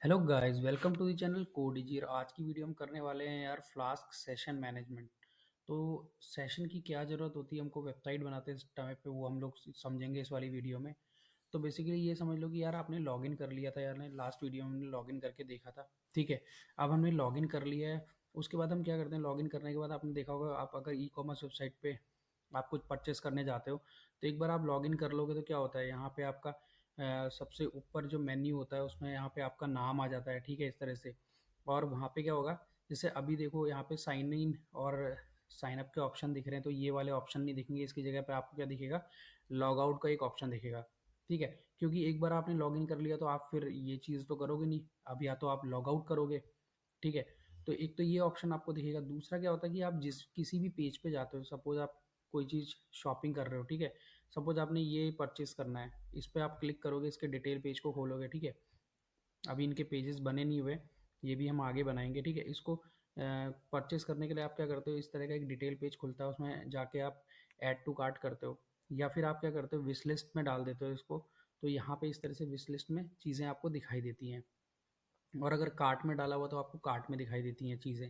Hello guys, welcome to the channel कोडिजी। और आज की वीडियो हम करने वाले हैं यार फ्लास्क सेशन मैनेजमेंट। तो सेशन की क्या ज़रूरत होती है हमको वेबसाइट बनाते टाइम पे, वो हम लोग समझेंगे इस वाली वीडियो में। तो बेसिकली ये समझ लो कि यार आपने लॉगिन कर लिया था यार, ने लास्ट वीडियो में हमने लॉगिन करके देखा था। ठीक है, अब हमने लॉगिन कर लिया है। उसके बाद हम क्या करते हैं, लॉगिन करने के बाद आपने देखा होगा, आप अगर ई कॉमर्स वेबसाइट पे आप कुछ परचेस करने जाते हो तो एक बार आप लॉगिन कर लोगे तो क्या होता है, यहाँ पे आपका सबसे ऊपर जो मेन्यू होता है उसमें यहाँ पे आपका नाम आ जाता है। ठीक है, इस तरह से। और वहाँ पे क्या होगा, जैसे अभी देखो यहाँ पे साइन इन और साइन अप के ऑप्शन दिख रहे हैं, तो ये वाले ऑप्शन नहीं दिखेंगे। इसकी जगह पे आपको क्या दिखेगा, लॉग आउट का एक ऑप्शन दिखेगा। ठीक है, क्योंकि एक बार आपने लॉगिन कर लिया तो आप फिर ये चीज़ तो करोगे नहीं, अब या तो आप लॉग आउट करोगे। ठीक है, तो एक तो ये ऑप्शन आपको दिखेगा। दूसरा क्या होता है कि आप जिस किसी भी पेज पे जाते हो, सपोज आप कोई चीज़ शॉपिंग कर रहे हो। ठीक है, सपोज आपने ये परचेस करना है, इस पे आप क्लिक करोगे, इसके डिटेल पेज को खोलोगे। ठीक है, अभी इनके पेजेस बने नहीं हुए, ये भी हम आगे बनाएंगे। ठीक है, इसको परचेस करने के लिए आप क्या करते हो, इस तरह का एक डिटेल पेज खुलता है, उसमें जाके आप ऐड टू कार्ट करते हो, या फिर आप क्या करते हो, विश लिस्ट में डाल देते हो इसको। तो यहाँ पे इस तरह से विश लिस्ट में चीज़ें आपको दिखाई देती हैं, और अगर कार्ट में डाला हुआ तो आपको कार्ट में दिखाई देती हैं चीज़ें।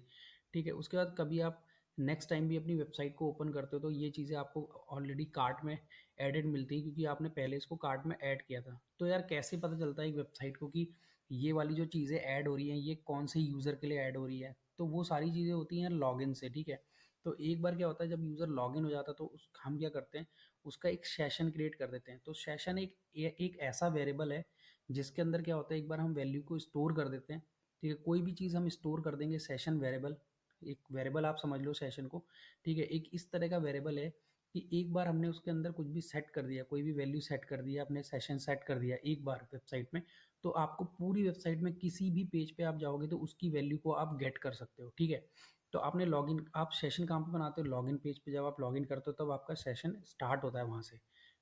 ठीक है, उसके बाद कभी आप नेक्स्ट टाइम भी अपनी वेबसाइट को ओपन करते हो तो ये चीज़ें आपको ऑलरेडी कार्ट में एडेड मिलती है, क्योंकि आपने पहले इसको कार्ट में ऐड किया था। तो यार कैसे पता चलता है एक वेबसाइट को कि ये वाली जो चीज़ें ऐड हो रही हैं ये कौन से यूज़र के लिए ऐड हो रही है, तो वो सारी चीज़ें होती हैं लॉगिन से। ठीक है, तो एक बार क्या होता है, जब यूज़र लॉगिन हो जाता है तो हम क्या करते हैं, उसका एक सेशन क्रिएट कर देते हैं। तो सेशन एक ऐसा वेरिएबल है जिसके अंदर क्या होता है, एक बार हम वैल्यू को स्टोर कर देते हैं। ठीक है, कोई भी चीज़ हम स्टोर कर देंगे, सेशन वेरिएबल, एक वेरिएबल आप समझ लो सेशन को। ठीक है, एक इस तरह का वेरिएबल है कि एक बार हमने उसके अंदर कुछ भी सेट कर दिया, कोई भी वैल्यू सेट कर दिया, अपने सेशन सेट कर दिया एक बार वेबसाइट में, तो आपको पूरी वेबसाइट में किसी भी पेज पे आप जाओगे तो उसकी वैल्यू को आप गेट कर सकते हो। ठीक है, तो आपने लॉगिन, आप सेशन कहाँ पे बनाते हो, लॉगिन पेज पे जब आप लॉगिन करते हो तब आपका सेशन स्टार्ट होता है वहाँ से।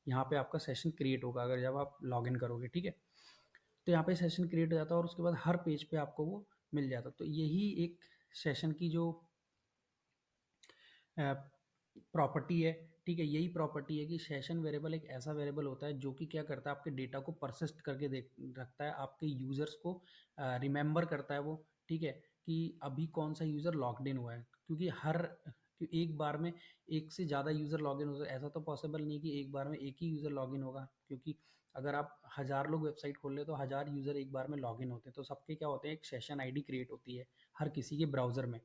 यहाँ पे आपका सेशन क्रिएट होगा अगर जब आप लॉगिन करोगे। ठीक है, तो यहाँ पे सेशन क्रिएट हो जाता है और उसके बाद हर पेज पे आपको वो मिल जाता है। तो यही एक सेशन की जो प्रॉपर्टी है। ठीक है, यही प्रॉपर्टी है कि सेशन वेरिएबल एक ऐसा वेरिएबल होता है जो कि क्या करता है, आपके डेटा को परसिस्ट करके देख रखता है, आपके यूजर्स को रिमेंबर करता है वो। ठीक है, कि अभी कौन सा यूज़र लॉग्ड इन हुआ है, क्योंकि एक बार में एक से ज़्यादा यूज़र लॉगिन हो, ऐसा तो पॉसिबल नहीं कि एक बार में एक ही यूज़र लॉगिन होगा, क्योंकि अगर आप 1000 लोग वेबसाइट खोल ले तो 1000 यूज़र एक बार में लॉगिन होते हैं। तो सबके क्या होते हैं, एक सेशन आईडी क्रिएट होती है हर किसी के ब्राउज़र में।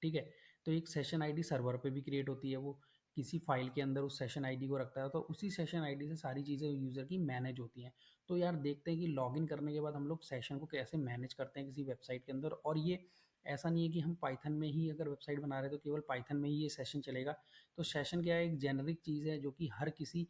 ठीक है, तो एक सेशन आईडी सर्वर पे भी क्रिएट होती है, वो किसी फाइल के अंदर उस सेशन आईडी को रखता है, तो उसी सेशन आईडी से सारी चीज़ें यूज़र की मैनेज होती हैं। तो यार देखते हैं कि लॉगिन करने के बाद हम लोग सेशन को कैसे मैनेज करते हैं किसी वेबसाइट के अंदर। और ये ऐसा नहीं है कि हम पाइथन में ही अगर वेबसाइट बना रहे हैं तो केवल पाइथन में ही ये सेशन चलेगा। तो सेशन क्या है, एक जेनरिक चीज़ है जो कि हर किसी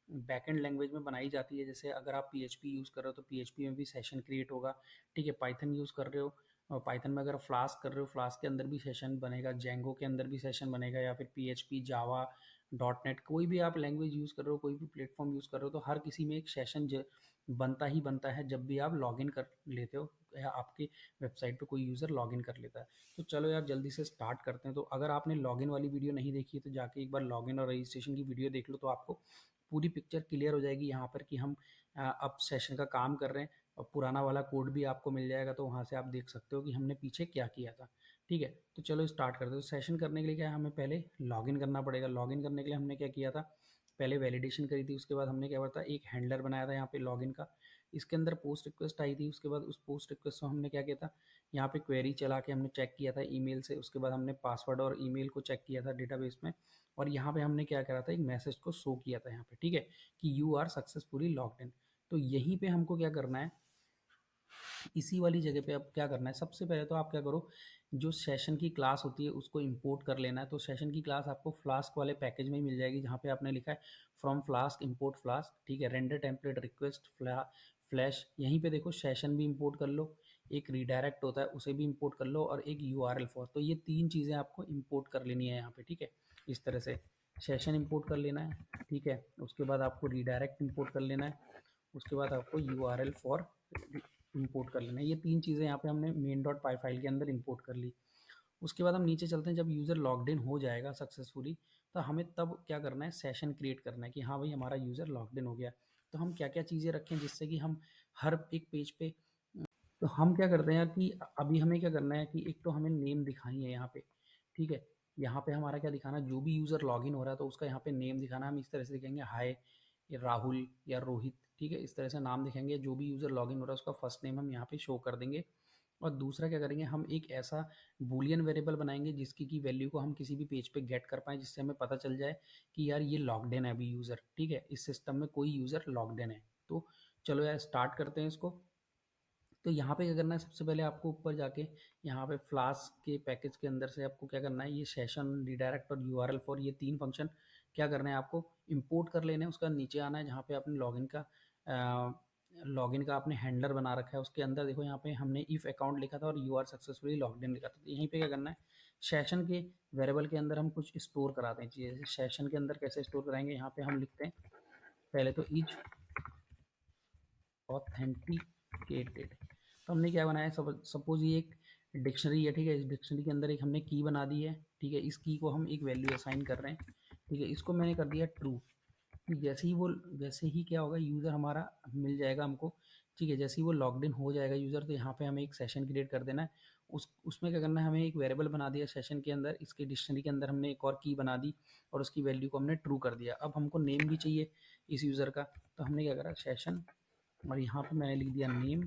बैकएंड लैंग्वेज में बनाई जाती है। जैसे अगर आप पीएचपी यूज़ कर रहे हो तो पीएचपी में भी सेशन क्रिएट होगा। ठीक है, पाइथन यूज़ कर रहे हो और पाइथन में अगर फ्लास्क कर रहे हो, फ्लास्क के अंदर भी सेशन बनेगा, जेंगो के अंदर भी सेशन बनेगा, या फिर पीएचपी, जावा, डॉट नेट, कोई भी आप लैंग्वेज यूज़ कर रहे हो, कोई भी प्लेटफॉर्म यूज़ कर रहे हो, तो हर किसी में एक सेशन बनता ही बनता है जब भी आप लॉगिन कर लेते हो या आपकी वेबसाइट पे कोई यूज़र लॉगिन कर लेता है। तो चलो यार जल्दी से स्टार्ट करते हैं। तो अगर आपने लॉगिन वाली वीडियो नहीं देखी है तो जाके एक बार लॉगिन और रजिस्ट्रेशन की वीडियो देख लो, तो आपको पूरी पिक्चर क्लियर हो जाएगी यहाँ पर कि हम अब सेशन का काम कर रहे हैं, और पुराना वाला कोड भी आपको मिल जाएगा, तो वहाँ से आप देख सकते हो कि हमने पीछे क्या किया था। ठीक है, तो चलो स्टार्ट करते हैं। तो सेशन करने के लिए क्या है, हमें पहले लॉगिन करना पड़ेगा। लॉगिन करने के लिए हमने क्या किया था, पहले वैलिडेशन करी थी, उसके बाद हमने क्या करता एक हैंडलर बनाया था यहाँ पे लॉगिन का। इसके अंदर पोस्ट रिक्वेस्ट आई थी, उसके बाद उस पोस्ट रिक्वेस्ट को हमने क्या किया था, यहाँ पे क्वेरी चला के हमने चेक किया था ईमेल से। उसके बाद हमने पासवर्ड और ईमेल को चेक किया था डेटाबेस में, और यहाँ पे हमने क्या करा था, एक मैसेज को शो किया था यहाँ पे। ठीक है, कि you are successfully logged in. तो यहीं पे हमको क्या करना है, इसी वाली जगह पे अब क्या करना है, सबसे पहले तो आप क्या करो, जो सेशन की क्लास होती है उसको इंपोर्ट कर लेना है। तो सेशन की क्लास आपको फ्लास्क वाले पैकेज में ही मिल जाएगी, जहाँ पे आपने लिखा है फ्रॉम फ्लास्क इंपोर्ट फ्लास्क। ठीक है, रेंडर टेम्पलेट रिक्वेस्ट फ्लैश, यहीं पे देखो सेशन भी इंपोर्ट कर लो, एक रीडायरेक्ट होता है उसे भी इंपोर्ट कर लो, और एक यूआरएल फॉर। तो ये तीन चीज़ें आपको इंपोर्ट कर लेनी है यहाँ पे। ठीक है, इस तरह से सेशन इंपोर्ट कर लेना है। ठीक है, उसके बाद आपको रीडायरेक्ट इंपोर्ट कर लेना है, उसके बाद आपको यूआरएल फॉर इंपोर्ट कर लेना है। ये तीन चीज़ें यहाँ पे हमने मेन डॉट पाई फाइल के अंदर इंपोर्ट कर ली। उसके बाद हम नीचे चलते हैं, जब यूज़र लॉग्ड इन हो जाएगा सक्सेसफुली, तो हमें तब क्या करना है, सेशन क्रिएट करना है कि हाँ भाई हमारा यूज़र लॉग्ड इन हो गया। तो हम क्या क्या चीज़ें रखें जिससे कि हम हर एक पेज पे तो हम क्या करते हैं यार कि अभी हमें क्या करना है कि एक तो हमें नेम दिखानी है यहाँ पे, ठीक है। यहाँ पे हमारा क्या दिखाना है, जो भी यूज़र लॉगिन हो रहा है तो उसका यहाँ पे नेम दिखाना है। हम इस तरह से दिखेंगे हाय या राहुल या रोहित, ठीक है, इस तरह से नाम दिखेंगे। जो भी यूज़र लॉगिन हो रहा है उसका फर्स्ट नेम हम यहाँ पे शो कर देंगे। और दूसरा क्या करेंगे, हम एक ऐसा बूलियन वेरिएबल बनाएंगे जिसकी की वैल्यू को हम किसी भी पेज पे गेट कर पाएँ, जिससे हमें पता चल जाए कि यार ये लॉग्ड इन है अभी यूज़र, ठीक है, इस सिस्टम में कोई यूज़र लॉग्ड इन है। तो चलो यार स्टार्ट करते हैं इसको। तो यहाँ पे क्या करना है, सबसे पहले आपको ऊपर जाके यहाँ पे फ्लास्क के पैकेज के अंदर से आपको क्या करना है, ये सेशन रिडायरेक्ट और यूआरएल फॉर ये 3 फंक्शन क्या करना है, आपको इंपोर्ट कर लेने हैं। उसका नीचे आना है जहाँ पे आपने लॉगिन का आपने हैंडलर बना रखा है, उसके अंदर देखो यहाँ पे हमने इफ अकाउंट लिखा था और you are successfully logged in लिखा था। तो यहीं पे क्या करना है, सेशन के वेरिएबल के अंदर हम कुछ स्टोर कराते हैं चीज़ें। जैसे सेशन के अंदर कैसे स्टोर कराएंगे, यहाँ पे हम लिखते हैं पहले तो इज ऑथेंटिकेटेड। तो हमने क्या बनाया, सपोज ये एक डिक्शनरी है, ठीक है, इस डिक्शनरी के अंदर एक हमने की बना दी है, ठीक है। इस की को हम एक वैल्यू असाइन कर रहे हैं, ठीक है। इसको मैंने कर दिया ट्रू। कि जैसे ही क्या होगा, यूज़र हमारा मिल जाएगा हमको, ठीक है। जैसे ही वो लॉग्ड इन हो जाएगा यूज़र, तो यहाँ पे हमें एक सेशन क्रिएट कर देना है। उसमें क्या करना है, हमें एक वेरिएबल बना दिया सेशन के अंदर, इसके डिक्शनरी के अंदर हमने एक और की बना दी और उसकी वैल्यू को हमने ट्रू कर दिया। अब हमको नेम भी चाहिए इस यूज़र का, तो हमने क्या करा, सेशन, और यहाँ पे मैंने लिख दिया नेम,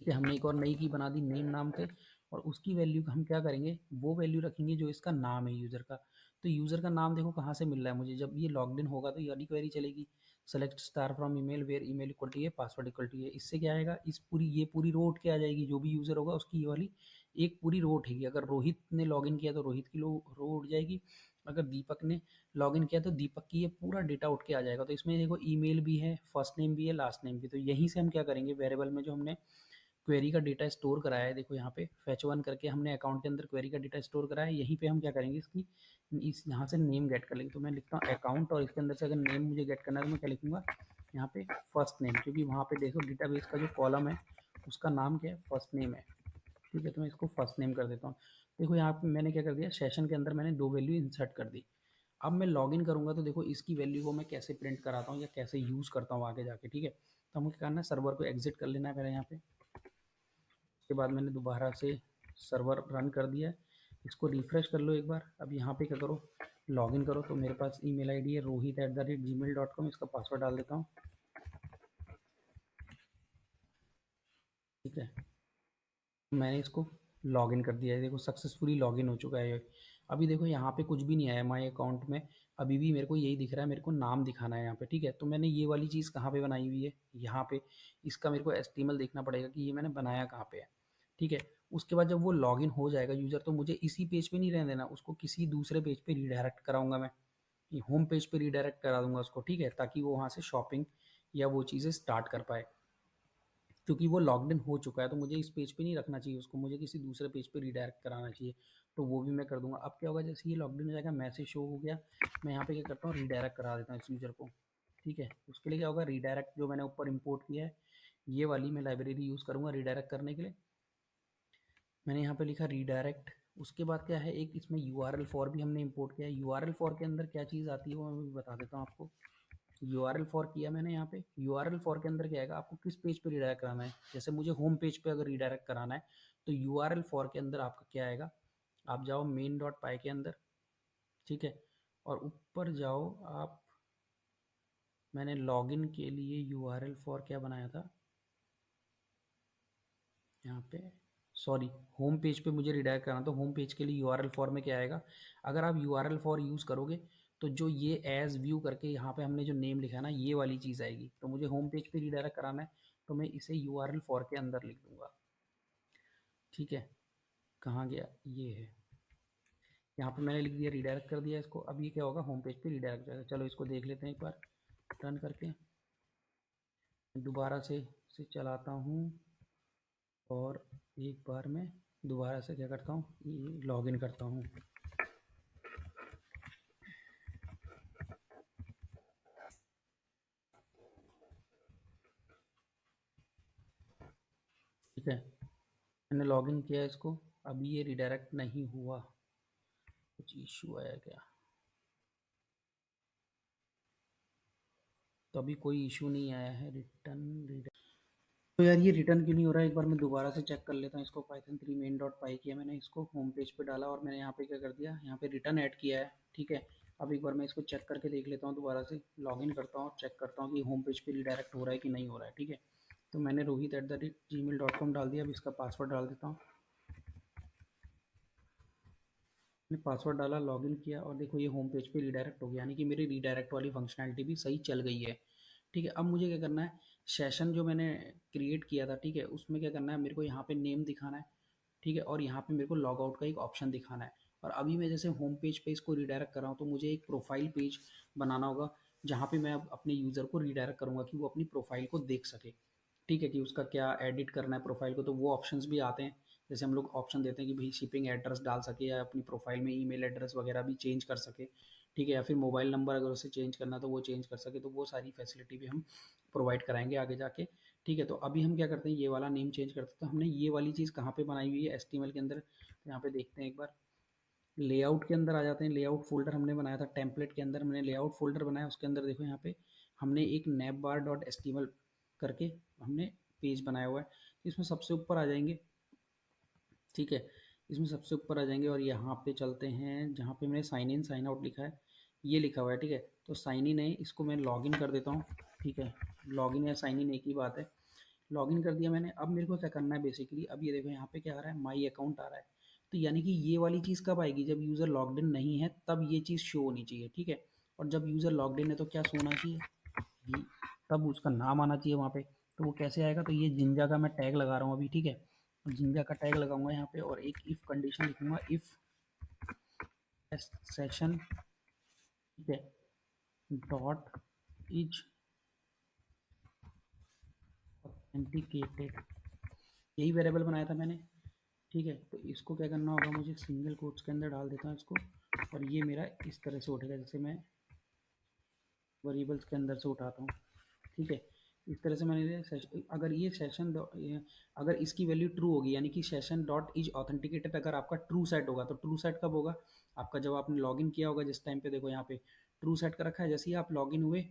ठीक है। हमने एक और नई की बना दी नेम नाम से, और उसकी वैल्यू का हम क्या करेंगे, वो वैल्यू रखेंगे जो इसका नाम है यूज़र का। तो यूज़र का नाम देखो कहाँ से मिल रहा है मुझे, जब ये लॉग्ड इन होगा तो ये वाली क्वेरी चलेगी, select star from email where email equal to ये पासवर्ड इक्वल टू ये। इससे क्या आएगा, ये पूरी रो उठ के आ जाएगी, जो भी यूज़र होगा उसकी ये वाली एक पूरी रो उठेगी। अगर रोहित ने लॉगिन किया तो रोहित की रो उठ जाएगी, अगर दीपक ने लॉगिन किया तो दीपक की ये पूरा डेटा उठ के आ जाएगा। तो इसमें देखो ईमेल भी है, फर्स्ट नेम भी है, लास्ट नेम भी। तो यहीं से हम क्या करेंगे, वेरिएबल में जो हमने क्वेरी का डेटा स्टोर कराया है, देखो यहाँ पे फैच वन करके हमने अकाउंट के अंदर क्वेरी का डेटा स्टोर कराया है, यहीं पे हम क्या करेंगे, इसकी इस यहाँ से नेम गेट कर लेंगे। तो मैं लिखता हूँ अकाउंट, और इसके अंदर से अगर नेम मुझे गेट करना है तो मैं क्या लिखूंगा, यहाँ पे फर्स्ट नेम, क्योंकि वहाँ पे देखो डेटाबेस का जो कॉलम है उसका नाम क्या है, फर्स्ट नेम है, ठीक है। तो मैं इसको फर्स्ट नेम कर देता हूँ। देखो यहाँ पे मैंने क्या कर दिया, सेशन के अंदर मैंने 2 वैल्यू इंसर्ट कर दी। अब मैं लॉगिन करूँगा तो देखो इसकी वैल्यू को मैं कैसे प्रिंट कराता हूँ या कैसे यूज़ करता हूँ आगे जाके, ठीक है। तो हमको क्या करना है, सर्वर को एग्जिट कर लेना है पहले यहाँ पे। उसके बाद मैंने दोबारा से सर्वर रन कर दिया है, इसको रिफ्रेश कर लो एक बार। अब यहाँ पे क्या करो, लॉगिन करो। तो मेरे पास ईमेल आईडी है rohit@gmail.com, इसका पासवर्ड डाल देता हूँ, ठीक है। मैंने इसको लॉगिन कर दिया है, देखो सक्सेसफुली लॉगिन हो चुका है। अभी देखो यहाँ पे कुछ भी नहीं आया माई अकाउंट में, अभी भी मेरे को यही दिख रहा है, मेरे को नाम दिखाना है यहाँ पे, ठीक है। तो मैंने ये वाली चीज़ कहाँ पे बनाई हुई है, यहाँ पे। इसका मेरे को एचटीएमएल देखना पड़ेगा कि ये मैंने बनाया कहाँ पे है, ठीक है। उसके बाद जब वो लॉगिन हो जाएगा यूज़र, तो मुझे इसी पेज पे नहीं रहने देना, उसको किसी दूसरे पेज पे रिडायरेक्ट कराऊंगा मैं, होम पेज पे रिडायरेक्ट करा दूंगा उसको, ठीक है, ताकि वो वहाँ से शॉपिंग या वो चीज़ें स्टार्ट कर पाए। क्योंकि वो लॉग्ड इन हो चुका है तो मुझे इस पेज पे नहीं रखना चाहिए उसको, मुझे किसी दूसरे पेज पे रिडायरेक्ट कराना चाहिए। तो वो भी मैं कर दूंगा। अब क्या होगा, जैसे ये लॉग्ड इन हो जाएगा, मैसेज शो हो गया, मैं यहाँ पे क्या करता हूँ, रिडायरेक्ट करा देता हूँ इस यूज़र को, ठीक है। उसके लिए क्या होगा, रिडायरेक्ट जो मैंने ऊपर इंपोर्ट किया है, ये वाली मैं लाइब्रेरी यूज़ करूँगा रिडायरेक्ट करने के लिए। मैंने यहाँ पे लिखा रीडायरेक्ट। उसके बाद क्या है, एक इसमें URL फॉर भी हमने इंपोर्ट किया है। URL फॉर के अंदर क्या चीज़ आती है वो मैं भी बता देता हूँ आपको। URL फॉर किया मैंने यहाँ पे, URL फॉर के अंदर क्या आएगा, आपको किस पेज पे रिडायरेक्ट कराना है। जैसे मुझे होम पेज पे अगर रिडायरेक्ट कराना है तो URL फॉर के अंदर आपका क्या आएगा, आप जाओ main.py के अंदर, ठीक है, और ऊपर जाओ आप। मैंने लॉगिन के लिए URL फॉर क्या बनाया था यहाँ पे, सॉरी, होम पेज पे मुझे रिडायरेक्ट करना, तो होम पेज के लिए URL फॉर में क्या आएगा, अगर आप URL फॉर यूज़ करोगे तो जो ये एज व्यू करके यहाँ पे हमने जो नेम लिखा है ना, ये वाली चीज़ आएगी। तो मुझे होम पेज पे रिडायरेक्ट कराना है तो मैं इसे URL फॉर के अंदर लिख दूंगा, ठीक है। कहाँ गया, ये है, यहाँ पे मैंने लिख दिया, रिडायरेक्ट कर दिया इसको। अब ये क्या होगा, होम पेज पे रिडायरेक्ट जाएगा। चलो इसको देख लेते हैं एक बार रन करके, दोबारा से चलाता हूँ, और एक बार मैं दोबारा से क्या करता हूँ, ये लॉगिन करता हूँ, ठीक है। मैंने लॉगिन किया इसको, अभी ये रिडायरेक्ट नहीं हुआ, कुछ इशू आया क्या, तो अभी कोई इशू नहीं आया है, रिटर्न रिडायरेक्ट। तो यार ये रिटर्न क्यों नहीं हो रहा है, एक बार मैं दोबारा से चेक कर लेता हूँ इसको। python3 main डॉट पाई किया मैंने, इसको होम पेज पे डाला और मैंने यहाँ पे क्या कर दिया, यहाँ पे रिटर्न ऐड किया है, ठीक है। अब एक बार मैं इसको चेक करके देख लेता हूँ, दोबारा से लॉगिन करता हूँ, चेक करता हूँ कि होम पेज पे रिडायरेक्ट हो रहा है कि नहीं हो रहा है, ठीक है। तो मैंने rohit@gmail.com डाल दिया। अब इसका पासवर्ड डाल देता हूँ। मैंने पासवर्ड डाला, लॉगिन किया और देखो ये होम पेज पे रिडायरेक्ट हो गया, यानी कि मेरी रिडायरेक्ट वाली फंक्शनैलिटी भी सही चल गई है, ठीक है। अब मुझे क्या करना है, सेशन जो मैंने क्रिएट किया था, ठीक है, उसमें क्या करना है, मेरे को यहाँ पे नेम दिखाना है, ठीक है, और यहाँ पे मेरे को लॉग आउट का एक ऑप्शन दिखाना है। और अभी मैं जैसे होम पेज पे इसको रिडायरेक्ट कर रहा हूँ, तो मुझे एक प्रोफाइल पेज बनाना होगा, जहाँ पे मैं अपने यूज़र को रिडायरेक्ट करूँगा कि वो अपनी प्रोफाइल को देख सके, ठीक है, कि उसका क्या एडिट करना है प्रोफाइल को, तो वो ऑप्शंस भी आते हैं। जैसे हम लोग ऑप्शन देते हैं कि भाई शिपिंग एड्रेस डाल सके या अपनी प्रोफाइल में ईमेल एड्रेस वगैरह भी चेंज कर सके, ठीक है, या फिर मोबाइल नंबर अगर उसे चेंज करना तो वो चेंज कर सके, तो वो सारी फैसिलिटी भी हम प्रोवाइड कराएंगे आगे जाके, ठीक है। तो अभी हम क्या करते हैं, ये वाला नेम चेंज करते हैं। तो हमने ये वाली चीज़ कहाँ पे बनाई हुई है, HTML के अंदर, तो यहाँ पे देखते हैं एक बार, लेआउट के अंदर आ जाते हैं। लेआउट फोल्डर हमने बनाया था, टेम्पलेट के अंदर हमने लेआउट फोल्डर बनाया, उसके अंदर देखो यहाँ पे हमने एक navbar.html करके हमने पेज बनाया हुआ है। इसमें सबसे ऊपर आ जाएंगे, ठीक है, इसमें सबसे ऊपर आ जाएंगे और यहाँ पे चलते हैं जहाँ पे मैंने साइन इन साइन आउट लिखा है, ये लिखा हुआ है, ठीक है। तो साइन इन है, इसको मैं लॉगिन कर देता हूँ, ठीक है। लॉगिन या साइन इन एक ही बात है। लॉगिन कर दिया मैंने। अब मेरे को क्या करना है बेसिकली, अब ये देखो यहाँ पे क्या आ रहा है, माई अकाउंट आ रहा है। तो यानी कि ये वाली चीज़ कब आएगी, जब यूज़र लॉग्ड इन नहीं है तब ये चीज़ शो होनी चाहिए, ठीक है। और जब यूज़र लॉग्ड इन है तो क्या शो होना चाहिए, ये, तब उसका नाम आना चाहिए वहाँ पे। तो वो कैसे आएगा, तो ये जिंजा का मैं टैग लगा रहा हूँ अभी, ठीक है। जिंजा का टैग लगाऊंगा यहाँ पे और एक इफ़ कंडीशन लिखूंगा, इफ़ सेशन, ठीक है, डॉट इज ऑथेंटिकेटेड, यही वेरिएबल बनाया था मैंने, ठीक है। तो इसको क्या करना होगा, मुझे सिंगल कोट्स के अंदर डाल देता हूँ इसको, और ये मेरा इस तरह से उठेगा, जैसे मैं वेरिएबल्स के अंदर से उठाता हूँ, ठीक है। इस तरह से मैंने अगर ये सेशन, अगर इसकी वैल्यू ट्रू होगी, यानी कि सेशन डॉट इज ऑथेंटिकेटेड अगर आपका ट्रू सेट होगा, तो ट्रू सेट कब होगा, आपका जब आपने लॉगिन किया होगा, जिस टाइम पे देखो यहाँ पे ट्रू सेट कर रखा है, जैसे ही आप लॉगिन हुए,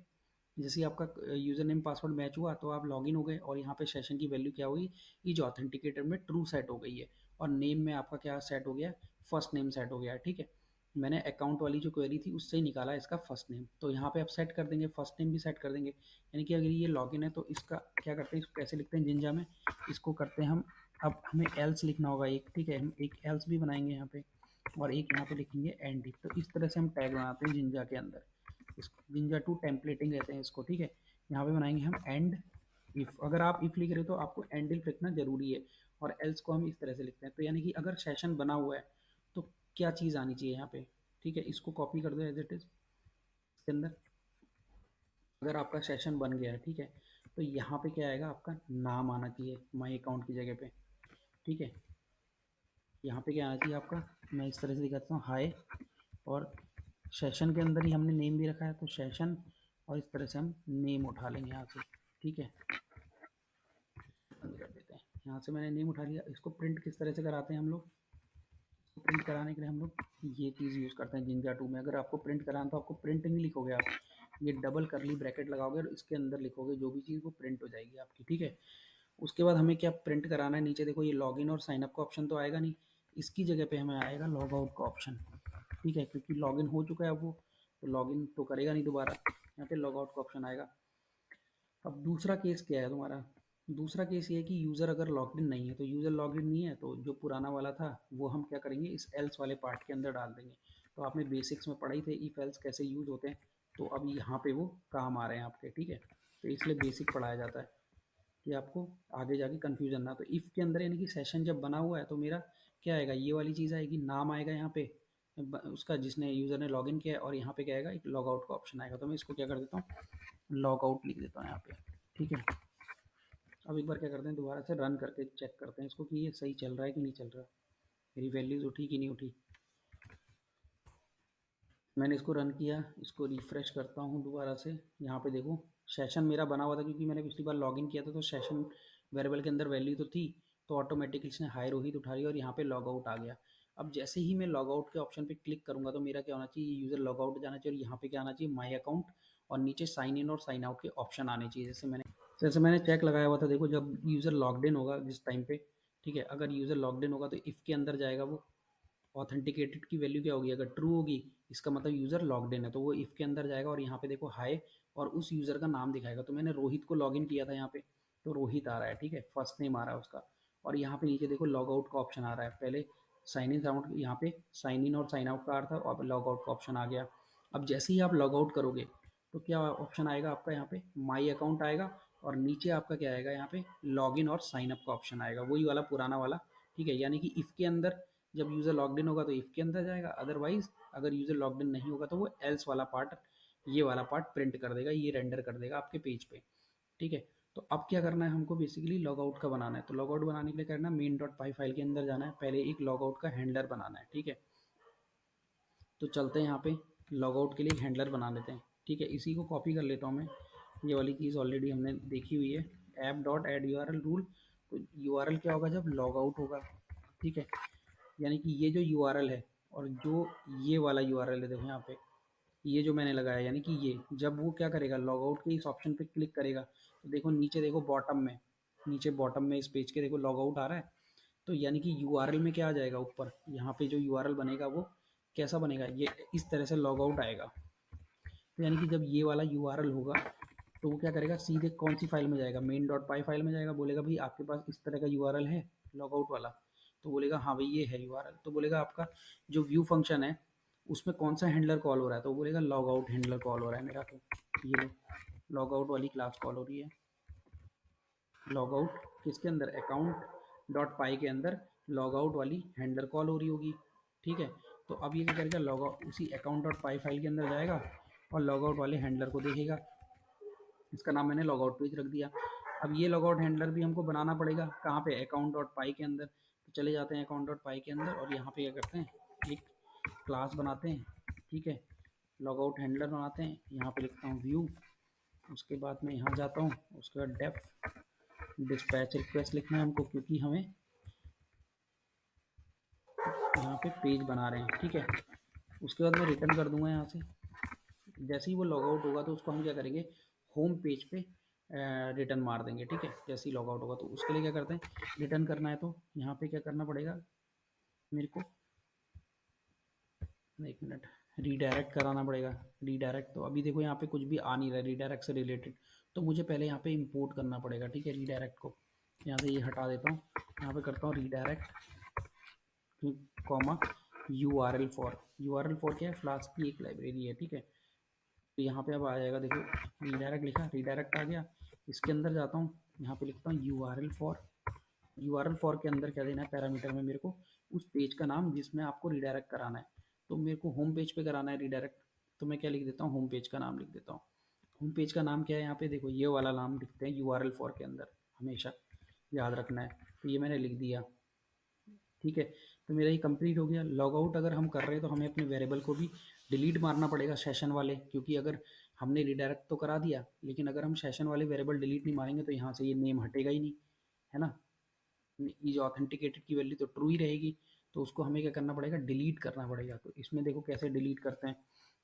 जैसे ही आपका यूज़र नेम पासवर्ड मैच हुआ तो आप लॉगिन हो गए, और यहाँ पे सेशन की वैल्यू क्या हुई, इज ऑथेंटिकेटेड में ट्रू सेट हो गई है। और नेम में आपका क्या सेट हो गया, फर्स्ट नेम सेट हो गया है, ठीक है। मैंने अकाउंट वाली जो क्वेरी थी उससे ही निकाला इसका फर्स्ट नेम, तो यहाँ पे आप सेट कर देंगे, फर्स्ट नेम भी सेट कर देंगे। यानी कि अगर ये लॉगिन है तो इसका क्या करते हैं, इसको कैसे लिखते हैं जिंजा में, इसको करते हैं हम, अब हमें एल्स लिखना होगा एक, ठीक है, हम एक एल्स भी बनाएंगे यहाँ पे, और एक यहाँ पे लिखेंगे एंड इफ। तो इस तरह से हम टैग बनाते हैं जिंजा के अंदर, इसको जिंजा टू टेम्पलेटिंग कहते हैं इसको, ठीक है। यहाँ पे बनाएंगे हम एंड इफ, अगर आप इफ लिख रहे हो तो आपको एंड इफ लिखना जरूरी है, और एल्स को हम इस तरह से लिखते हैं। तो यानी कि अगर सेशन बना हुआ है तो क्या चीज़ आनी चाहिए यहाँ पे, ठीक है, इसको कॉपी कर दो एज इट इज इसके अंदर। अगर आपका सेशन बन गया है, ठीक है, तो यहाँ पे क्या आएगा, आपका नाम आना चाहिए माई अकाउंट की जगह पे, ठीक है। यहाँ पे क्या आना चाहिए आपका, मैं इस तरह से दिखाता हूँ, हाय, और सेशन के अंदर ही हमने नेम भी रखा है, तो सेशन, और इस तरह से हम नेम उठा लेंगे यहाँ से, ठीक है। बंद कर देते हैं, यहाँ से मैंने नेम उठा लिया। इसको प्रिंट किस तरह से कराते हैं हम लोग, प्रिंट कराने के लिए हम लोग ये चीज़ यूज़ करते हैं जिंजा टू में। अगर आपको प्रिंट कराना तो आपको प्रिंट नहीं लिखोगे आप, ये डबल करली ब्रैकेट लगाओगे और इसके अंदर लिखोगे जो भी चीज़, वो प्रिंट हो जाएगी आपकी, ठीक है। उसके बाद हमें क्या प्रिंट कराना है, नीचे देखो ये लॉगिन और साइनअप का ऑप्शन तो आएगा नहीं, इसकी जगह पे हमें आएगा लॉग आउट का ऑप्शन, ठीक है, क्योंकि लॉगिन हो चुका है अब वो, तो लॉगिन तो करेगा नहीं दोबारा, यहाँ पे लॉग आउट का ऑप्शन आएगा। अब दूसरा केस क्या है तुम्हारा, दूसरा केस ये है कि यूज़र अगर लॉगिन नहीं है, तो यूज़र लॉगिन नहीं है तो जो पुराना वाला था वो हम क्या करेंगे, इस एल्स वाले पार्ट के अंदर डाल देंगे। तो आपने बेसिक्स में पढ़ाई थे इफ एल्स कैसे यूज़ होते हैं, तो अब यहाँ पे वो काम आ रहे हैं आपके, ठीक है। तो इसलिए बेसिक पढ़ाया जाता है कि आपको आगे जाके कन्फ्यूजन ना। तो इफ़ के अंदर यानी कि सेशन जब बना हुआ है तो मेरा क्या आएगा, ये वाली चीज़ आएगी, नाम आएगा यहाँ पे उसका जिसने यूज़र ने लॉगिन किया है, और यहाँ पे क्या आएगा, एक लॉग आउट का ऑप्शन आएगा। तो मैं इसको क्या कर देता हूँ, लॉग आउट लिख देता हूँ यहाँ पे, ठीक है। अब एक बार क्या करते हैं, दोबारा से रन करके चेक करते हैं इसको कि ये सही चल रहा है कि नहीं चल रहा, मेरी वैल्यूज़ उठी कि नहीं उठी। मैंने इसको रन किया, इसको रिफ़्रेश करता हूँ दोबारा से। यहाँ पे देखो सेशन मेरा बना हुआ था, क्योंकि मैंने पिछली बार लॉगिन किया था, तो सेशन वेरिएबल के अंदर वैल्यू तो थी, तो ऑटोमेटिकली इसने हाई रोहित उठा लिया और यहाँ पे लॉग आउट आ गया। अब जैसे ही मैं लॉग आउट के ऑप्शन पे क्लिक करूँगा तो मेरा क्या होना चाहिए, यूज़र लॉग आउट जाना चाहिए, और यहाँ पे क्या आना चाहिए, माई अकाउंट, और नीचे साइन इन और साइन आउट के ऑप्शन आने चाहिए। जैसे मैंने जैसे मैंने चेक लगाया हुआ था, देखो जब यूज़र लॉग्ड इन होगा जिस टाइम पे, ठीक है, अगर यूज़र लॉग्ड इन होगा तो इफ़ के अंदर जाएगा वो, ऑथेंटिकेटेड की वैल्यू क्या होगी, अगर ट्रू होगी इसका मतलब यूज़र लॉग्ड इन है, तो वो इफ़ के अंदर जाएगा और यहाँ पे देखो हाय और उस यूज़र का नाम दिखाएगा। तो मैंने रोहित को लॉगिन किया था यहाँ पे, तो रोहित आ रहा है, ठीक है, फर्स्ट नेम आ रहा है उसका। और यहाँ पे नीचे देखो लॉग आउट का ऑप्शन आ रहा है, पहले साइन इन आउट, यहाँ पे साइन इन और साइन आउट का आ रहा था और लॉग आउट का ऑप्शन आ गया। अब जैसे ही आप लॉग आउट करोगे तो क्या ऑप्शन आएगा आपका, यहाँ पे माई अकाउंट आएगा और नीचे आपका क्या आएगा, यहाँ पे लॉगिन और साइन अप का ऑप्शन आएगा, वही वाला पुराना वाला, ठीक है। यानी कि इफ़ के अंदर जब यूज़र लॉग्ड इन होगा तो इफ़ के अंदर जाएगा, अदरवाइज अगर यूज़र लॉग्ड इन नहीं होगा तो वो एल्स वाला पार्ट, ये वाला पार्ट प्रिंट कर देगा, ये रेंडर कर देगा आपके पेज पे, ठीक है। तो अब क्या करना है हमको, बेसिकली लॉग आउट का बनाना है। तो लॉग आउट बनाने के लिए करना है, मेन डॉट पाई फाइल के अंदर जाना है, पहले एक लॉग आउट का हैंडलर बनाना है, ठीक है। तो चलते हैं यहाँ पे लॉग आउट के लिए हैंडलर बना लेते हैं, ठीक है। इसी को कॉपी कर लेता हूँ मैं, ये वाली चीज़ ऑलरेडी हमने देखी हुई है, app dot add U R L rule. तो यू आर एल क्या होगा, जब लॉग आउट होगा, ठीक है, यानी कि ये जो यू आर एल है और जो ये वाला यू आर एल है, देखो यहाँ पे ये जो मैंने लगाया, यानी कि ये जब वो क्या करेगा, लॉग आउट के इस ऑप्शन पे क्लिक करेगा तो देखो नीचे, देखो बॉटम में, नीचे बॉटम में इस पेज के देखो लॉग आउट आ रहा है। तो यानी कि यू आर एल में क्या आ जाएगा ऊपर, यहाँ पे जो यू आर एल बनेगा वो कैसा बनेगा, ये इस तरह से लॉग आउट आएगा। तो यानी कि जब ये वाला यू आर एल होगा तो वो क्या करेगा, सीधे कौन सी फाइल में जाएगा, मेन डॉट पाई फाइल में जाएगा, बोलेगा भाई आपके पास इस तरह का यू आर एल है लॉग आउट वाला, तो बोलेगा हाँ भाई ये है यू आर एल। तो बोलेगा आपका जो व्यू फंक्शन है उसमें कौन सा हैंडलर कॉल हो रहा है, तो बोलेगा लॉग आउट हैंडलर कॉल हो रहा है मेरा। तो ये लो लॉग आउट वाली क्लास कॉल हो रही है, लॉग आउट किसके अंदर, अकाउंट डॉट पाई के अंदर लॉग आउट वाली हैंडलर कॉल हो रही होगी, ठीक है। तो अब ये क्या करेगा, लॉग आउट उसी अकाउंट डॉट पाई फाइल के अंदर जाएगा और लॉग आउट वाले हैंडलर को देखेगा, इसका नाम मैंने लॉग आउट पेज रख दिया। अब ये लॉग आउट हैंडलर भी हमको बनाना पड़ेगा, कहाँ पे, अकाउंट डॉट पाई के अंदर। तो चले जाते हैं अकाउंट डॉट पाई के अंदर और यहाँ पे क्या करते हैं, एक क्लास बनाते हैं, ठीक है, लॉग आउट हैंडलर बनाते हैं, यहाँ पे लिखता हूँ व्यू, उसके बाद मैं यहाँ जाता हूँ, उसके बाद डेफ डिस्पैच रिक्वेस्ट लिखना है हमको, क्योंकि हमें यहाँ पे पेज बना रहे हैं, ठीक है। उसके बाद मैं रिटर्न कर दूंगा यहाँ से, जैसे ही वो लॉग आउट होगा तो उसको हम क्या करेंगे, होम पेज पे रिटर्न मार देंगे, ठीक है। जैसे ही लॉग आउट होगा तो उसके लिए क्या करते हैं, रिटर्न करना है तो यहाँ पे क्या करना पड़ेगा मेरे को, एक मिनट, रीडायरेक्ट कराना पड़ेगा। रीडायरेक्ट तो अभी देखो यहाँ पे कुछ भी आ नहीं रहा है रीडायरेक्ट से रिलेटेड, तो मुझे पहले यहाँ पे इंपोर्ट करना पड़ेगा, ठीक है। रीडायरेक्ट को यहाँ से ये हटा देता हूँ, यहाँ पे करता हूँ redirect comma you R L for, you R L for क्या है, फ्लास्क की एक लाइब्रेरी है, ठीक है। तो यहाँ पे अब आ जाएगा, देखो रीडायरेक्ट लिखा, रीडायरेक्ट आ गया। इसके अंदर जाता हूँ, यहाँ पे लिखता हूँ you R L for, you R L for के अंदर क्या देना है, पैरामीटर में मेरे को उस पेज का नाम जिसमें आपको रीडायरेक्ट कराना है। तो मेरे को होम पेज पे कराना है रीडायरेक्ट, तो मैं क्या लिख देता हूँ, होम पेज का नाम लिख देता हूँ। होम पेज का नाम क्या है, यहाँ पे देखो ये वाला नाम लिखते हैं यू आर एल फॉर के अंदर, हमेशा याद रखना है। तो ये मैंने लिख दिया, ठीक है। तो मेरा ये कंप्लीट हो गया। लॉग आउट अगर हम कर रहे हैं तो हमें अपने वेरिएबल को भी डिलीट मारना पड़ेगा सेशन वाले, क्योंकि अगर हमने रिडायरेक्ट तो करा दिया लेकिन अगर हम सेशन वाले वेरिएबल डिलीट नहीं मारेंगे तो यहाँ से ये नेम हटेगा ही नहीं, है ना। इज ऑथेंटिकेटेड की वैल्यू तो ट्रू ही रहेगी, तो उसको हमें क्या करना पड़ेगा, डिलीट करना पड़ेगा। तो इसमें देखो कैसे डिलीट करते हैं,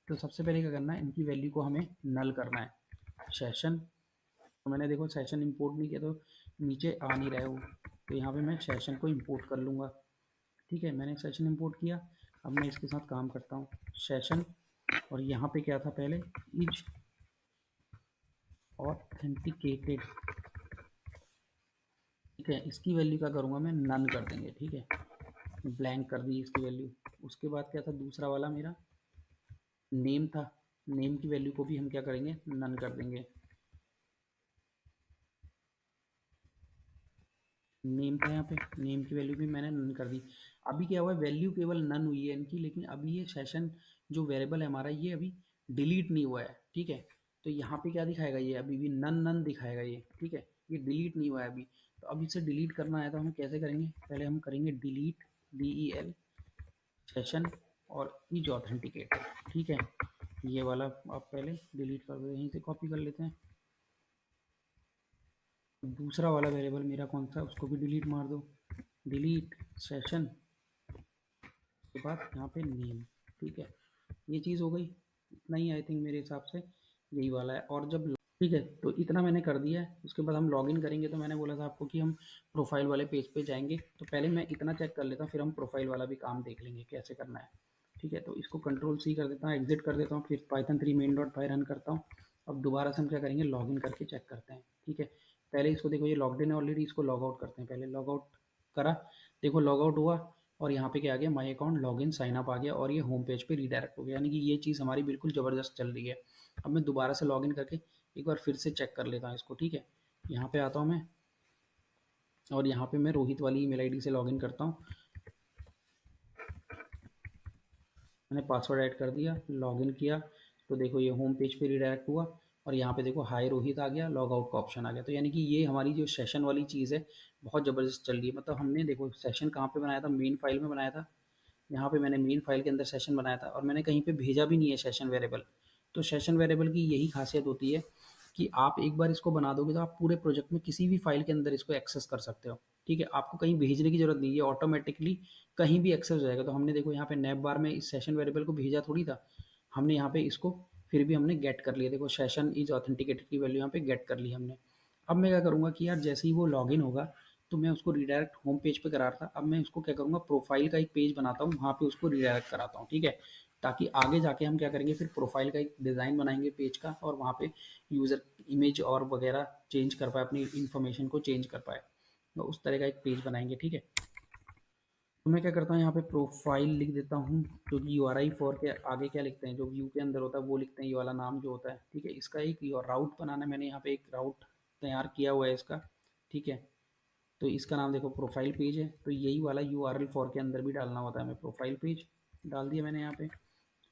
तो सबसे पहले क्या करना है, इनकी वैल्यू को हमें नल करना है, सेशन। तो मैंने देखो सेशन इंपोर्ट नहीं किया तो नीचे आ नहीं रहा है वो, तो यहाँ पे मैं सेशन को इंपोर्ट कर लूँगा, ठीक है। मैंने सेशन इंपोर्ट किया, अब मैं इसके साथ काम करता हूँ, सेशन, और यहाँ पे क्या था पहले, इज ऑथेंटिकेटेड, ठीक है। इसकी वैल्यू क्या करूँगा मैं, नन कर देंगे, ठीक है, ब्लैंक कर दी इसकी वैल्यू। उसके बाद क्या था दूसरा वाला मेरा, नेम था, नेम की वैल्यू को भी हम क्या करेंगे, नन कर देंगे, नेम था यहाँ पे, नेम की वैल्यू भी मैंने नन कर दी। अभी क्या हुआ है, वैल्यू केवल नन हुई है इनकी, लेकिन अभी ये सेशन जो वेरिएबल है हमारा ये अभी डिलीट नहीं हुआ है, ठीक है। तो यहाँ पे क्या दिखाएगा, ये अभी भी नन नन दिखाएगा ये, ठीक है, ये डिलीट नहीं हुआ है अभी। तो अब इसे डिलीट करना है तो हम कैसे करेंगे, पहले हम करेंगे डिलीट, DEL सेशन और इज ऑथेंटिकेटेड, ठीक है। ये वाला आप पहले डिलीट कर दो, यहीं से कॉपी कर लेते हैं। दूसरा वाला वेरिएबल मेरा कौन सा, उसको भी डिलीट मार दो, डिलीट सेशन के बाद यहाँ पे नेम, ठीक है। ये चीज़ हो गई, इतना ही आई थिंक मेरे हिसाब से यही वाला है। और जब ठीक है, तो इतना मैंने कर दिया है। उसके बाद हम लॉगिन करेंगे, तो मैंने बोला था आपको कि हम प्रोफाइल वाले पेज पे जाएंगे, तो पहले मैं इतना चेक कर लेता हूँ, फिर हम प्रोफाइल वाला भी काम देख लेंगे कैसे करना है। ठीक है, तो इसको कंट्रोल सी कर देता हूँ, एग्जिट कर देता हूँ, फिर पाइथन 3 मेन डॉट पाई रन करता हूँ। अब दोबारा से हम क्या करेंगे, लॉगिन करके चेक करते हैं। ठीक है, पहले इसको देखो, ये लॉग्ड इन है ऑलरेडी, इसको लॉग आउट करते हैं। पहले लॉग आउट करा, देखो लॉग आउट हुआ, और यहाँ पे क्या आ गया, my account login sign up आ गया, और ये होम पेज पे रीडायरेक्ट हो गया, यानी कि ये चीज़ हमारी बिल्कुल ज़बरदस्त चल रही है। अब मैं दोबारा से लॉगिन करके एक बार फिर से चेक कर लेता हूँ इसको। ठीक है, यहाँ पे आता हूँ मैं, और यहाँ पे मैं रोहित वाली ईमेल आईडी से लॉगिन करता हूँ। मैंने पासवर्ड ऐड कर दिया, लॉगिन किया, तो देखो ये होम पेज पे रिडायरेक्ट हुआ, और यहाँ पे देखो हाय रोहित आ गया, लॉग आउट का ऑप्शन आ गया। तो यानी कि ये हमारी जो सेशन वाली चीज़ है बहुत ज़बरदस्त चल रही है। मतलब हमने देखो सेशन कहाँ पे बनाया था, मेन फाइल में बनाया था। यहाँ पे मैंने मेन फाइल के अंदर सेशन बनाया था, और मैंने कहीं पे भेजा भी नहीं है सेशन वेरिएबल। तो सेशन वेरिएबल की यही खासियत होती है कि आप एक बार इसको बना दोगे तो आप पूरे प्रोजेक्ट में किसी भी फाइल के अंदर इसको एक्सेस कर सकते हो। ठीक है, आपको कहीं भेजने की जरूरत नहीं है, ये ऑटोमेटिकली कहीं भी एक्सेस हो जाएगा। तो हमने देखो यहाँ पे नैप बार में इस सेशन वेरिएबल को भेजा थोड़ी था, हमने यहाँ पे इसको फिर भी हमने गेट कर लिया। देखो सेशन इज ऑथेंटिकेटेड की वैल्यू यहाँ पे गेट कर ली हमने। अब मैं क्या करूँगा कि यार जैसे ही वो लॉगिन होगा, तो मैं उसको रिडायरेक्ट होम पेज पे करा रहा था, अब मैं उसको क्या करूँगा, प्रोफाइल का एक पेज बनाता हूँ, वहाँ पे उसको रिडायरेक्ट कराता हूँ। ठीक है, ताकि आगे जाके हम क्या करेंगे, फिर प्रोफाइल का एक डिज़ाइन बनाएंगे पेज का, और वहाँ पे यूज़र इमेज और वगैरह चेंज कर पाए, अपनी इन्फॉर्मेशन को चेंज कर पाए, तो उस तरह का एक पेज बनाएंगे। ठीक है, तो मैं क्या करता हूँ, यहाँ पे प्रोफाइल लिख देता हूँ, जो कि यू आर आई फॉर के आगे क्या लिखते हैं, जो व्यू के अंदर होता है वो लिखते हैं, ये वाला नाम जो होता है। ठीक है, इसका एक राउट बनाना है, मैंने यहाँ पे एक राउट तैयार किया हुआ है इसका। ठीक है, तो इसका नाम देखो प्रोफाइल पेज है, तो यही वाला यू आर एल फॉर के अंदर भी डालना होता है। मैं प्रोफाइल पेज डाल दिया मैंने यहाँ पे।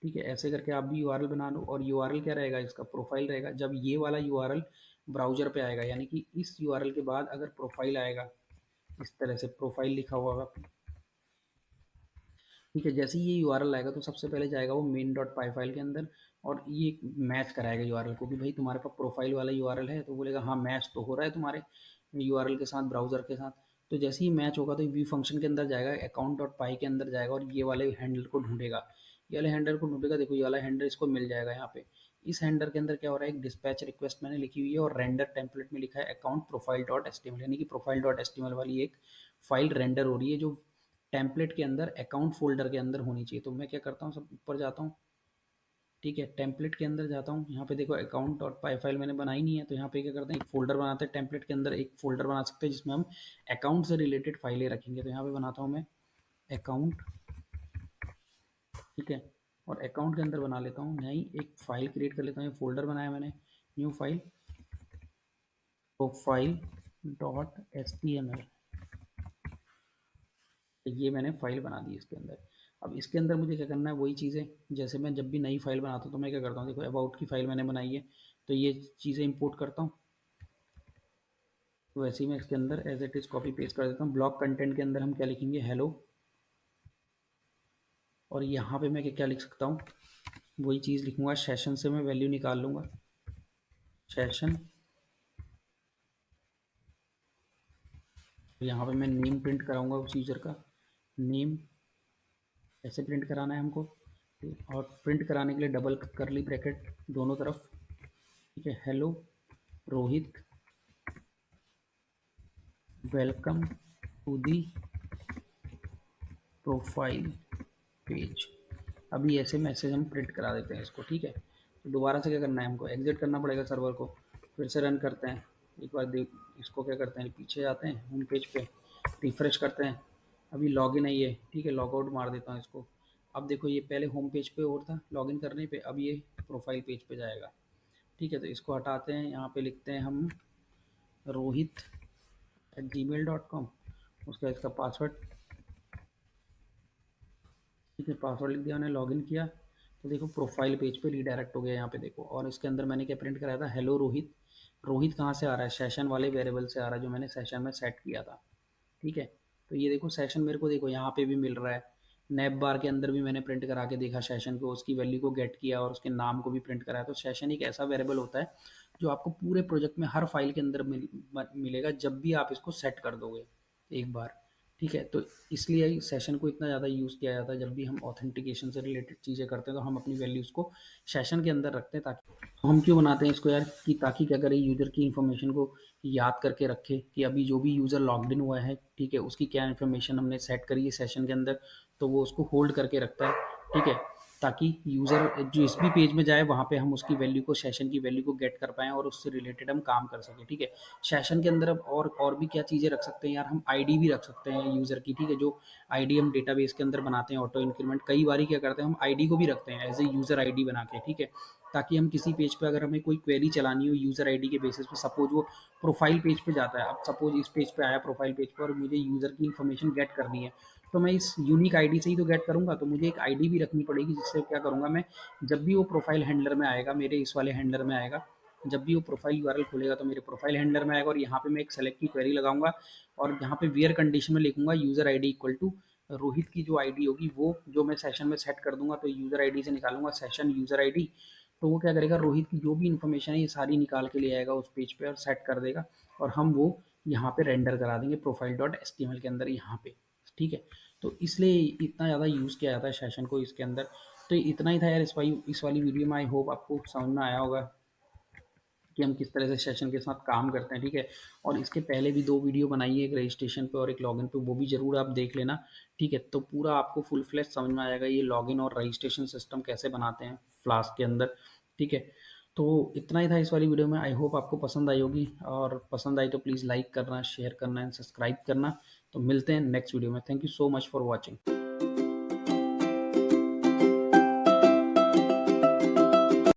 ठीक है, ऐसे करके आप भी यू आर एल बना लो, और यू आर एल क्या रहेगा, इसका प्रोफाइल रहेगा। जब ये वाला यू आर एल ब्राउजर पे आएगा, यानी कि इस यू आर एल के बाद अगर प्रोफाइल आएगा, इस तरह से प्रोफाइल लिखा हुआ होगा। ठीक है, जैसे ही ये यूआरएल आएगा, तो सबसे पहले जाएगा वो मेन डॉट पाई फाइल के अंदर, और ये मैच कराएगा यूआरएल को कि भाई तुम्हारे पास प्रोफाइल वाला यूआरएल है, तो बोलेगा हाँ मैच तो हो रहा है तुम्हारे यूआरएल के साथ, ब्राउज़र के साथ। तो जैसे ही मैच होगा, तो व्यू फंक्शन के अंदर जाएगा, अकाउंट डॉट पाई के अंदर जाएगा, और ये वाले हैंडल को ढूंढेगा। ये वाले हैंडल को ढूंढेगा, देखो ये वाला हैंडल इसको मिल जाएगा यहाँ पे। इस हैंडल के अंदर क्या हो रहा है, एक डिस्पैच रिक्वेस्ट मैंने लिखी हुई है, और रेंडर टेम्पलेट में लिखा है अकाउंट प्रोफाइल डॉट एचटीएमएल, यानी कि प्रोफाइल डॉट एचटीएमएल वाली एक फाइल रेंडर हो रही है, जो टेम्पलेट के अंदर अकाउंट फोल्डर के अंदर होनी चाहिए। तो मैं क्या करता हूँ, सब ऊपर जाता हूँ। ठीक है, टेम्पलेट के अंदर जाता हूँ, यहाँ पे देखो अकाउंट डॉट पाई फाइल मैंने बनाई नहीं है, तो यहाँ पे क्या करते हैं, एक फोल्डर बनाते हैं। टेम्पलेट के अंदर एक फोल्डर बना सकते हैं जिसमें हम अकाउंट से रिलेटेड फाइलें रखेंगे। तो यहाँ पे बनाता हूँ मैं अकाउंट। ठीक है, और अकाउंट के अंदर बना लेता हूँ नई एक फाइल क्रिएट कर लेता हूँ। फोल्डर बनाया मैंने, new file, profile dot H T M L, ये मैंने फाइल बना दी इसके अंदर। अब इसके अंदर मुझे क्या करना है, वही चीज़ें जैसे मैं जब भी नई फाइल बनाता हूँ, तो मैं क्या करता हूँ, देखो अबाउट की फाइल मैंने बनाई है, तो ये चीज़ें इंपोर्ट करता हूँ। तो वैसे ही मैं इसके अंदर as it is copy paste कर देता हूँ। ब्लॉक कंटेंट के अंदर हम क्या लिखेंगे, हेलो, और यहाँ पे मैं क्या क्या लिख सकता हूँ, वही चीज़ लिखूँगा। सेशन से मैं वैल्यू निकाल लूँगा, सेशन। यहाँ पे मैं नेम प्रिंट कराऊंगा उस यूज़र का, नेम ऐसे प्रिंट कराना है हमको। और प्रिंट कराने के लिए डबल करली ब्रैकेट दोनों तरफ। ठीक है, hello Rohit, welcome to the profile page. अभी ऐसे मैसेज हम प्रिंट करा देते हैं इसको। ठीक है, तो दोबारा से क्या करना है, हमको एग्जिट करना पड़ेगा सर्वर को, फिर से रन करते हैं। एक बार देख इसको क्या करते हैं, पीछे जाते हैं होम पेज पे, रिफ्रेश करते हैं। अभी लॉगिन है ये। ठीक है, लॉगआउट मार देता हूँ इसको। अब देखो ये पहले होम पेज पे और था लॉगिन करने पे, अब ये प्रोफाइल पेज पे जाएगा। ठीक है, तो इसको हटाते हैं, यहाँ पे लिखते हैं हम rohit@gmail.com, उसका इसका पासवर्ड। ठीक है, पासवर्ड लिख दिया, मैंने लॉगिन किया, तो देखो प्रोफाइल पेज पे रीडायरेक्ट हो गया यहाँ पे देखो। और इसके अंदर मैंने क्या प्रिंट कराया था, हेलो रोहित। रोहित कहाँ से आ रहा है, सेशन वाले वेरिएबल से आ रहा है, जो मैंने सेशन में सेट किया था। ठीक है, तो ये देखो सेशन मेरे को देखो यहाँ पे भी मिल रहा है। नैप बार के अंदर भी मैंने प्रिंट करा के देखा सेशन को, उसकी वैल्यू को गेट किया, और उसके नाम को भी प्रिंट कराया। तो सेशन एक ऐसा वेरिएबल होता है जो आपको पूरे प्रोजेक्ट में हर फाइल के अंदर मिलेगा, जब भी आप इसको सेट कर दोगे एक बार। ठीक है? तो इसलिए सेशन को इतना ज़्यादा यूज़ किया जाता है। जब भी हम ऑथेंटिकेशन से रिलेटेड चीज़ें करते हैं तो हम अपनी वैल्यूज़ को सेशन के अंदर रखते हैं, ताकि हम क्यों बनाते हैं इसको यार, कि ताकि क्या करें, यूज़र की इन्फॉर्मेशन को याद करके रखे कि अभी जो भी यूज़र लॉग्ड इन हुआ है, ठीक है, उसकी क्या इन्फॉर्मेशन हमने सेट करी है सेशन के अंदर, तो वो उसको होल्ड करके रखता है, ठीक है, ताकि यूज़र जिस भी पेज में जाए वहाँ पे हम उसकी वैल्यू को, सेशन की वैल्यू को गेट कर पाएँ और उससे रिलेटेड हम काम कर सकें, ठीक है। सेशन के अंदर अब और भी क्या चीज़ें रख सकते हैं यार, हम आईडी भी रख सकते हैं यूज़र की, ठीक है। जो आईडी हम डेटाबेस के अंदर बनाते हैं ऑटो इंक्रीमेंट, कई बारी क्या करते हैं, हम आईडी को भी रखते हैं एज ए यूज़र आईडी बना के, ठीक है, ताकि हम किसी पेज पे अगर हमें कोई क्वेरी चलानी हो यूज़र आईडी के बेसिस पे, सपोज वो प्रोफाइल पेज पे जाता है, अब सपोज इस पेज पे आया प्रोफाइल पेज पर और मुझे यूज़र की इन्फॉर्मेशन गेट करनी है, तो मैं इस यूनिक आईडी से ही तो गेट करूँगा, तो मुझे एक आईडी भी रखनी पड़ेगी, जिससे क्या करूँगा मैं, जब भी वो प्रोफाइल हैंडलर में आएगा, मेरे इस वाले हैंडलर में आएगा, जब भी वो प्रोफाइल यूआरएल खोलेगा तो मेरे प्रोफाइल हैंडलर में आएगा और यहाँ पे मैं एक सेलेक्ट की क्वेरी लगाऊंगा और यहाँ पे वेयर कंडीशन में लिखूंगा user ID equal to Rohit की जो आईडी होगी वो जो मैं सेशन में सेट कर दूंगा, तो यूज़र आईडी से निकालूंगा सेशन यूज़र आईडी, तो वो क्या करेगा, रोहित की जो भी इन्फॉर्मेशन है ये सारी निकाल के ले आएगा उस पेज पे और सेट कर देगा, और हम वो यहाँ पे रेंडर करा देंगे प्रोफाइल डॉट एच के अंदर यहाँ पे, ठीक है। तो इसलिए इतना ज़्यादा यूज़ किया जाता है सेशन को इसके अंदर। तो इतना ही था यार इस वाली वीडियो में, आई होप आपको समझ में आया होगा कि हम किस तरह से सेशन के साथ काम करते हैं, ठीक है। और इसके पहले भी 2 वीडियो बनाई है, एक रजिस्ट्रेशन पे और एक लॉगिन पे, वो भी ज़रूर आप देख लेना, ठीक है। तो पूरा आपको फुल फ्लैश समझ में आएगा ये लॉगिन और रजिस्ट्रेशन सिस्टम कैसे बनाते हैं फ्लास्क के अंदर, ठीक है। तो इतना ही था इस वाली वीडियो में, आई होप आपको पसंद आई होगी, और पसंद आई तो प्लीज़ लाइक करना, शेयर करना एंड सब्सक्राइब करना। तो मिलते हैं नेक्स्ट वीडियो में। Thank you so much for watching.